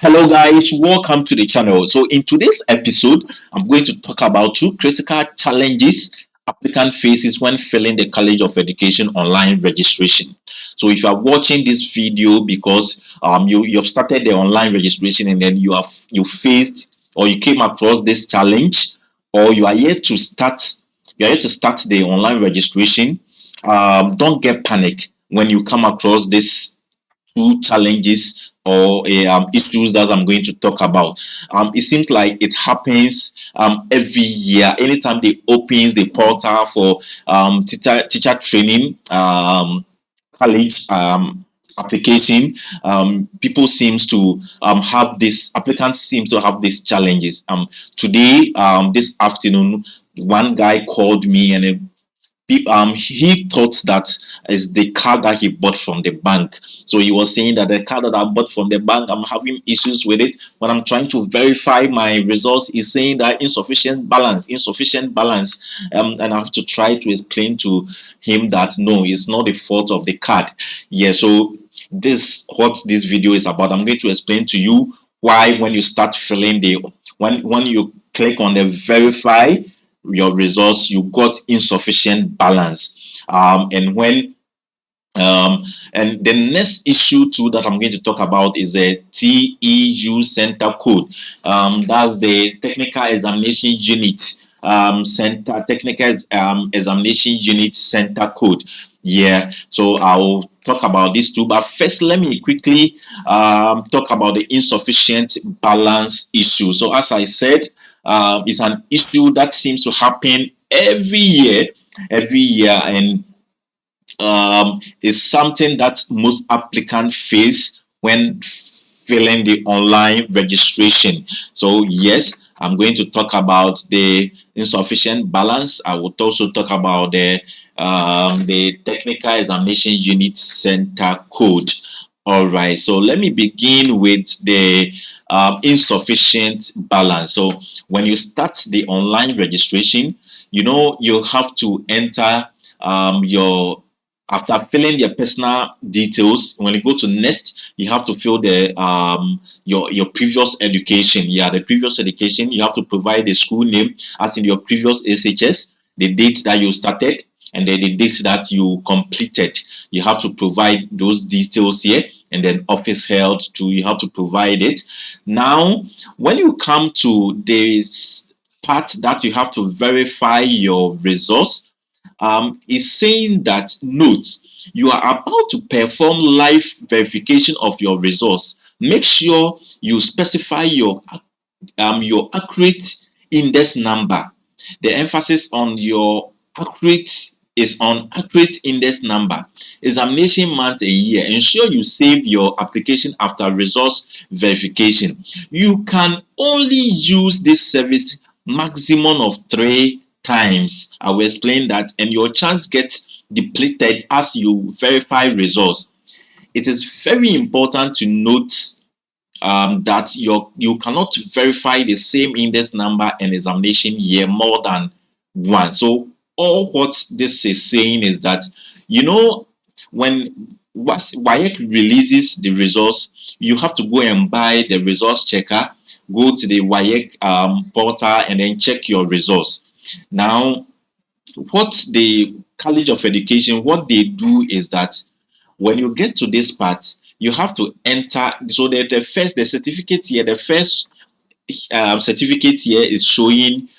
Hello guys, welcome to the channel. So in today's episode, I'm going to talk about two critical challenges applicant faces when filling the College of Education online registration. So if you are watching this video because you've started the online registration and then you faced or you came across this challenge, or you are yet to start the online registration, don't get panic when you come across this two challenges or issues that I'm going to talk about. It seems like it happens every year. Anytime they opens the portal for teacher training, college application, people seems to have this applicants seems to have these challenges. Today, this afternoon, one guy called me and he thought that is the car that he bought from the bank. So he was saying that the car that I bought from the bank, I'm having issues with it. When I'm trying to verify my results, it's saying that insufficient balance. And I have to try to explain to him that no, it's not the fault of the card. Yeah, so this what this video is about. I'm going to explain to you why when you start filling the when you click on the verify your results, you got insufficient balance. And the next issue too that I'm going to talk about is the TEU center code. That's the technical examination unit center technical examination unit center code. Yeah, so I'll talk about these two, but first let me quickly talk about the insufficient balance issue. So as I said, it's an issue that seems to happen every year, and is something that most applicants face when filling the online registration. So yes, I'm going to talk about the insufficient balance. I will also talk about the technical examination unit center code. All right, so let me begin with the insufficient balance. So when you start the online registration, you have to enter your after filling your personal details. When you go to next, you have to fill the your previous education. Yeah, the previous education, you have to provide the school name as in your previous SHS, the date that you started, and then the date that you completed. You have to provide those details here, and then office held too, you have to provide it. Now when you come to this part that you have to verify your results, is saying that note, you are about to perform live verification of your results. Make sure you specify your accurate index number. The emphasis on your accurate is on accurate index number, examination month and year. Ensure you save your application after results verification. You can only use this service maximum of 3 times. I will explain that, and your chance gets depleted as you verify results. It is very important to note that you cannot verify the same index number and examination year more than once. So all what this is saying is that, when WAEC releases the results, you have to go and buy the results checker, go to the WAEC portal, and then check your results. Now, what the College of Education, what they do is that when you get to this part, you have to enter. So the certificate here, the first certificate here is showing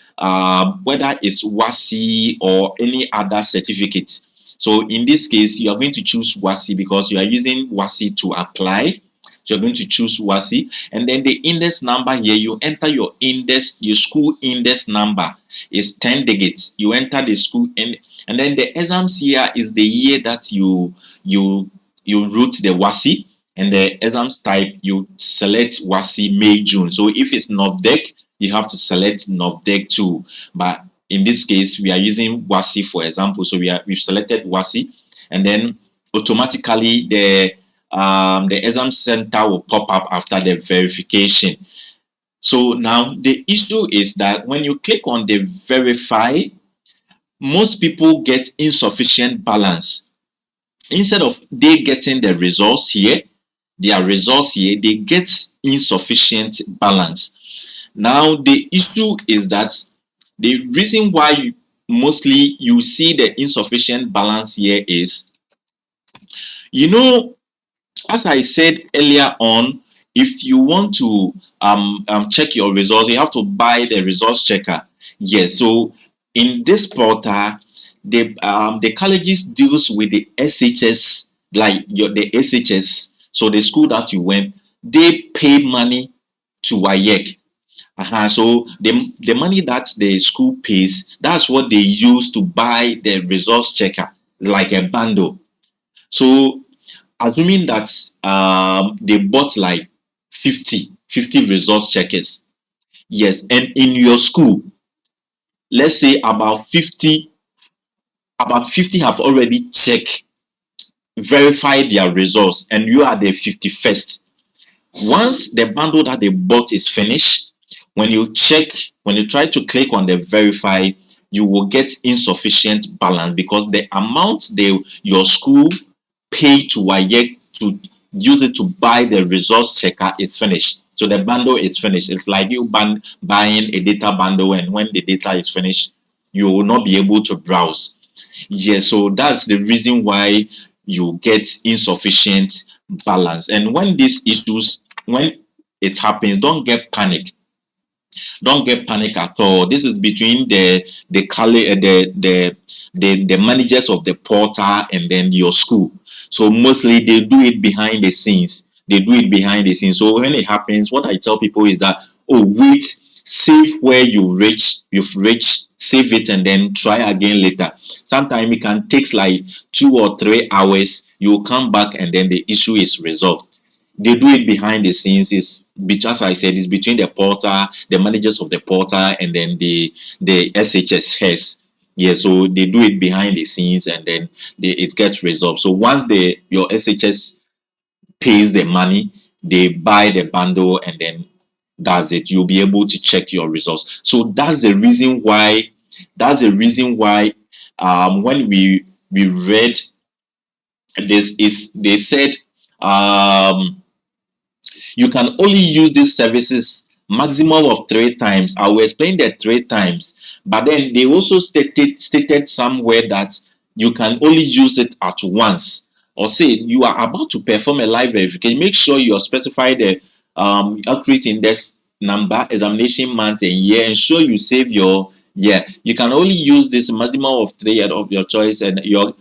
whether it's WASI or any other certificate. So in this case, you are going to choose WASI because you are using WASI to apply. So you're going to choose WASI, and then the index number here, you enter your school index number is 10 digits. You enter the school, and then the exams here is the year that you wrote the WASI, and the exams type, you select WASI May June. So if it's NOVDEC, you have to select NOVDEC too. But in this case, we are using WASI for example. So we've selected WASI, and then automatically the exam center will pop up after the verification. So now the issue is that when you click on the verify, most people get insufficient balance. Instead of they getting the results here, their results here, they get insufficient balance. Now, the issue is that the reason why mostly you see the insufficient balance here is, you know, as I said earlier on, if you want to check your results, you have to buy the results checker. Yes, so in this portal, the colleges deals with the SHS, like the SHS. So the school that you went, they pay money to WAEC. So the money that the school pays, that's what they use to buy the results checker, like a bundle. So assuming that they bought like 50 results checkers, yes, and in your school, let's say about 50 have already checked, verified their results, and you are the 51st. Once the bundle that they bought is finished, when you check, when you try to click on the verify, you will get insufficient balance because the amount your school pay to WAEC to use it to buy the results checker is finished. So the bundle is finished. It's like you buying a data bundle, and when the data is finished, you will not be able to browse. Yes, so that's the reason why you get insufficient balance. And when these issues, when it happens, don't get panic at all. This is between the managers of the portal and then your school. So mostly they do it behind the scenes. So when it happens, what I tell people is that, oh, wait, save where you've reached, save it, and then try again later. Sometimes it can take like 2 or 3 hours. You will come back and then the issue is resolved. They do it behind the scenes. Is, as I said, it's between the portal, the managers of the portal, and then the SHS heads. Yeah, so they do it behind the scenes, and then it gets resolved. So once your SHS pays the money, they buy the bundle, and then that's it. You'll be able to check your results. So that's the reason why. When we read this, is they said you can only use these services maximum of 3 times. I will explain the 3 times, but then they also stated somewhere that you can only use it at once. Or say you are about to perform a live verification, make sure you specify the accurate index number, examination month and year. Ensure you save your year. You can only use this maximum of 3 of your choice, and your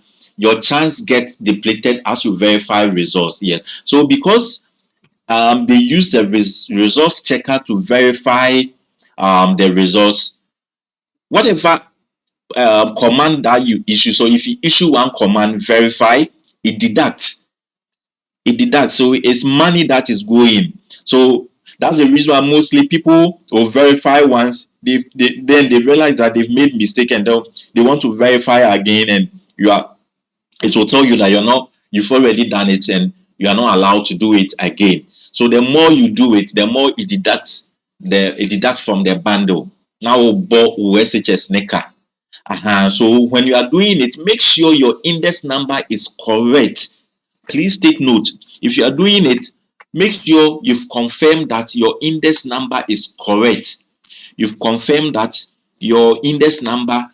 chance gets depleted as you verify results. Yes. So because they use the results checker to verify the results, whatever command that you issue. So if you issue one command, verify, it deducts. So it's money that is going. So that's the reason why mostly people will verify once, then they realize that they've made mistake, and they want to verify again, and it will tell you that you've already done it, and you are not allowed to do it again. So the more you do it, the more it deducts from the bundle. Now SHS NECA. So when you are doing it, make sure your index number is correct. Please take note. If you are doing it, make sure you've confirmed that your index number is correct. You've confirmed that your index number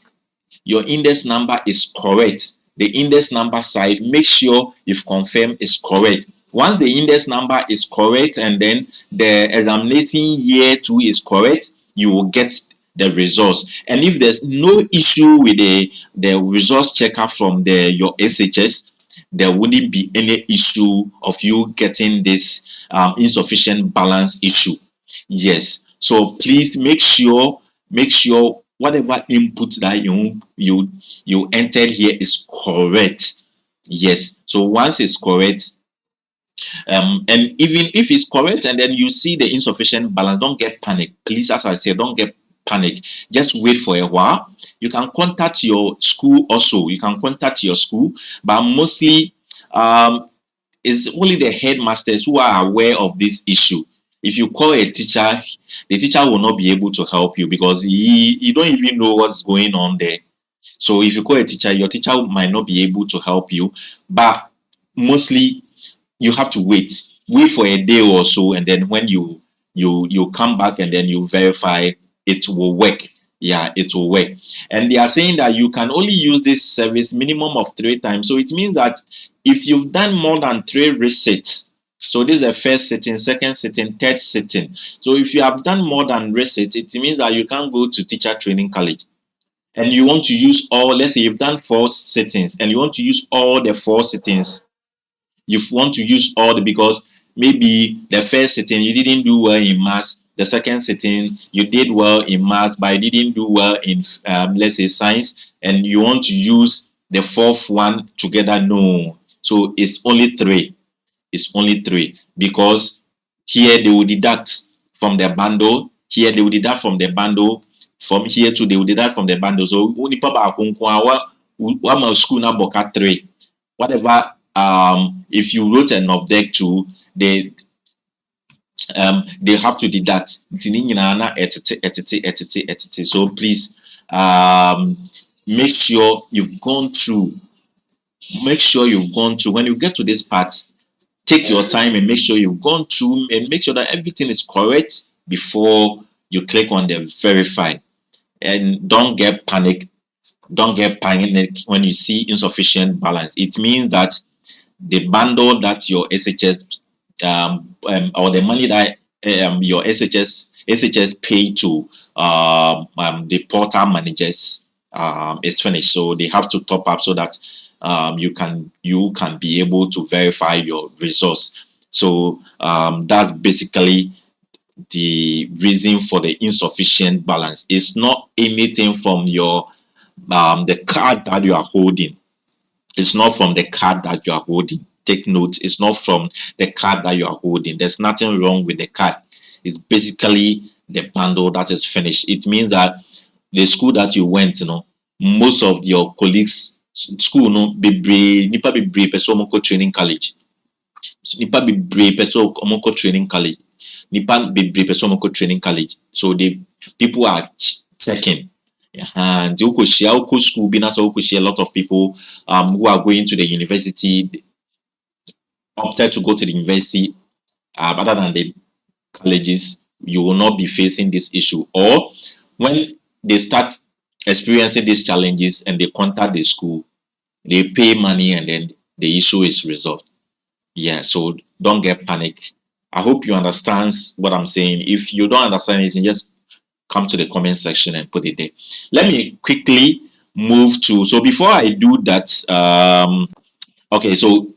is correct. The index number side, make sure you've confirmed is correct. Once the index number is correct, and then the examination year too is correct, you will get the results. And if there's no issue with the results checker from your SHS, there wouldn't be any issue of you getting this insufficient balance issue. Yes. So please make sure whatever input that you entered here is correct. Yes. So once it's correct, and even if it's correct, and then you see the insufficient balance, don't get panic. Please, as I said, don't get panic. Just wait for a while. You can contact your school also. You can contact your school, but mostly it's only the headmasters who are aware of this issue. If you call a teacher, the teacher will not be able to help you because he don't even know what's going on there. So if you call a teacher, your teacher might not be able to help you, but mostly you have to wait. wait for a day or so, and then when you come back and then you verify, it will work. Yeah, it will work. And they are saying that you can only use this service minimum of 3 times. So it means that if you've done more than 3 resets, so this is the first sitting, second sitting, third sitting. So if you have done more than resets, it means that you can't go to teacher training college. And you want to use all, let's say you've done 4 sittings and you want to use all the 4 sittings. You want to use all the, because maybe the first sitting you didn't do well in maths, the second sitting you did well in maths, but you didn't do well in let's say science, and you want to use the fourth one together. No, so it's only 3. It's only 3, because here they will deduct from the bundle, here they will deduct from the bundle, from here too they will deduct from the bundle. So only papa what school now boka 3, whatever. If you wrote an object to, they have to deduct. So please, make sure you've gone through. Make sure you've gone through. When you get to this part, take your time and make sure you've gone through and make sure that everything is correct before you click on the verify. And don't get panic. Don't get panic when you see insufficient balance. It means that the bundle that your SHS or the money that your SHS pay to the portal managers is finished. So they have to top up so that you can be able to verify your results. So that's basically the reason for the insufficient balance. It's not anything from your the card that you are holding. It's not from the card that you are holding. Take note, it's not from the card that you are holding. There's nothing wrong with the card. It's basically the bundle that is finished. It means that the school that you went, most of your colleagues, school, nipa be person training college. Nipa be person training college. Nipa be person training college. So the people are checking. And you share school, a lot of people who are going to the university, opted to go to the university other than the colleges. You will not be facing this issue. Or when they start experiencing these challenges and they contact the school, they pay money and then the issue is resolved. Yeah, so don't get panic. I hope you understand what I'm saying. If you don't understand anything, just come to the comment section and put it there. Let me quickly move to, so before I do that, okay, so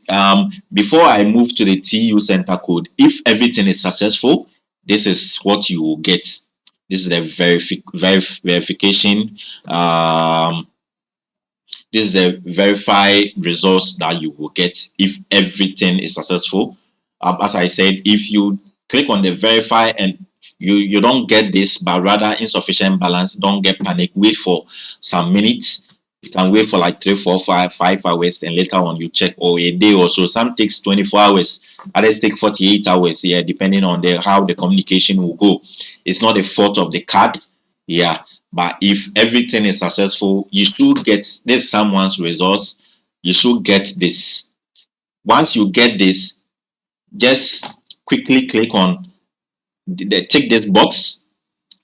before I move to the TU center code, if everything is successful, this is what you will get. This is the verification. This is the verify results that you will get if everything is successful. As I said, if you click on the verify and you don't get this, but rather insufficient balance, don't get panic. Wait for some minutes. You can wait for like 3, 4, 5 hours, and later on you check, or a day or so. Some takes 24 hours, others take 48 hours. Yeah, depending on how the communication will go. It's not the fault of the card. Yeah, but if everything is successful, you should get this someone's results. You should get this. Once you get this, just quickly click on tick this box,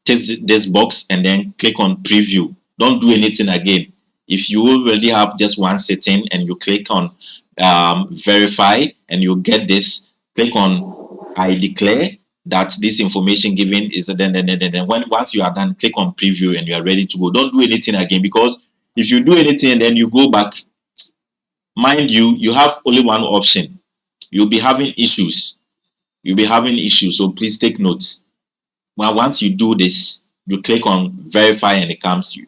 and then click on preview. Don't do anything again. If you already have just one setting and you click on verify and you get this, click on I declare that this information given is then once you are done, click on preview and you are ready to go. Don't do anything again, because if you do anything and then you go back, mind you have only one option. You'll be having issues. So please take note. Well, once you do this, you click on verify and it comes to you.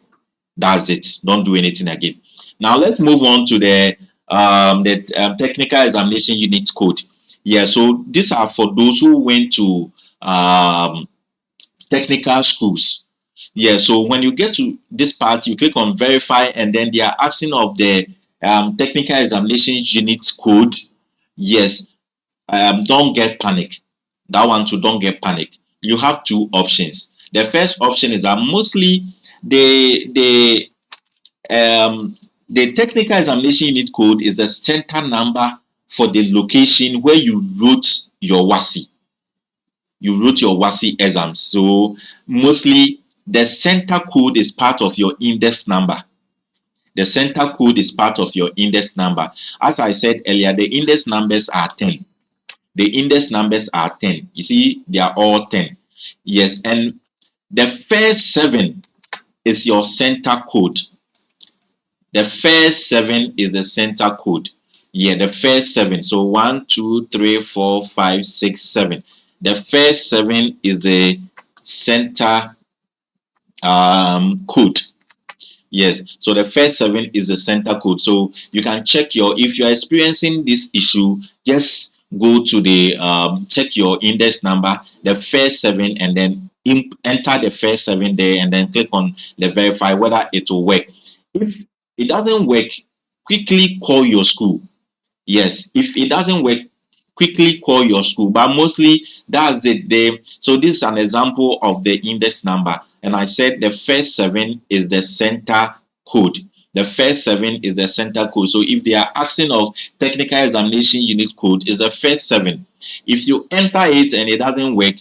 That's it. Don't do anything again. Now let's move on to the technical examination unit code. Yeah, so these are for those who went to technical schools. Yeah, so when you get to this part, you click on verify and then they are asking of the technical examination unit code. Yes, don't get panic. That one too, don't get panic. You have 2 options. The first option is that mostly the technical examination unit code is the center number for the location where you wrote your WASI. You wrote your WASI exam. So mostly the center code is part of your index number. The center code is part of your index number. As I said earlier, the index numbers are 10. The index numbers are 10. You see, they are all 10. Yes, and the first 7 is your center code. The first 7 is the center code. Yeah, the first 7. So 1, 2, 3, 4, 5, 6, 7. The first 7 is the center code. Yes, so the first 7 is the center code. So you can check if you're experiencing this issue, just go to the check your index number, the first 7, and then enter the first 7 there, and then click on the verify whether it will work. If it doesn't work, quickly call your school. Yes, if it doesn't work, quickly call your school. But mostly that's the so this is an example of the index number. And I said the first 7 is the center code. The first 7 is the center code. So if they are asking of technical examination unit code, is the first 7. If you enter it and it doesn't work,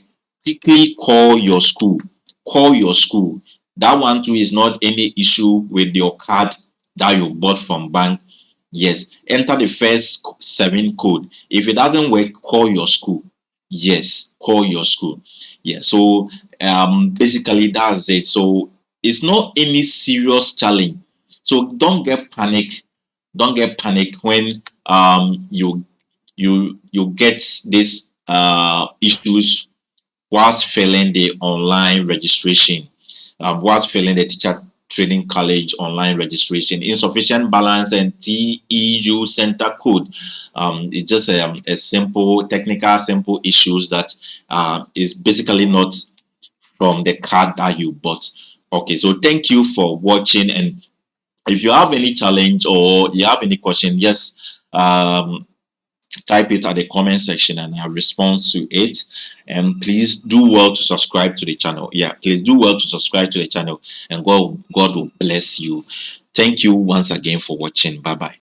quickly call your school. Call your school. That one too is not any issue with your card that you bought from bank. Yes, enter the first 7 code. If it doesn't work, call your school. Yes, call your school. Yeah, so basically that's it. So it's not any serious challenge. So don't get panic. Don't get panic when you get these issues whilst filling the online registration, whilst filling the teacher training college online registration. Insufficient balance and TEU center code. It's just a simple technical simple issues that is basically not from the card that you bought. Okay, so thank you for watching, and if you have any challenge or you have any question, just type it at the comment section and I'll respond to it. And please do well to subscribe to the channel. Yeah, please do well to subscribe to the channel, and God will bless you. Thank you once again for watching. Bye bye.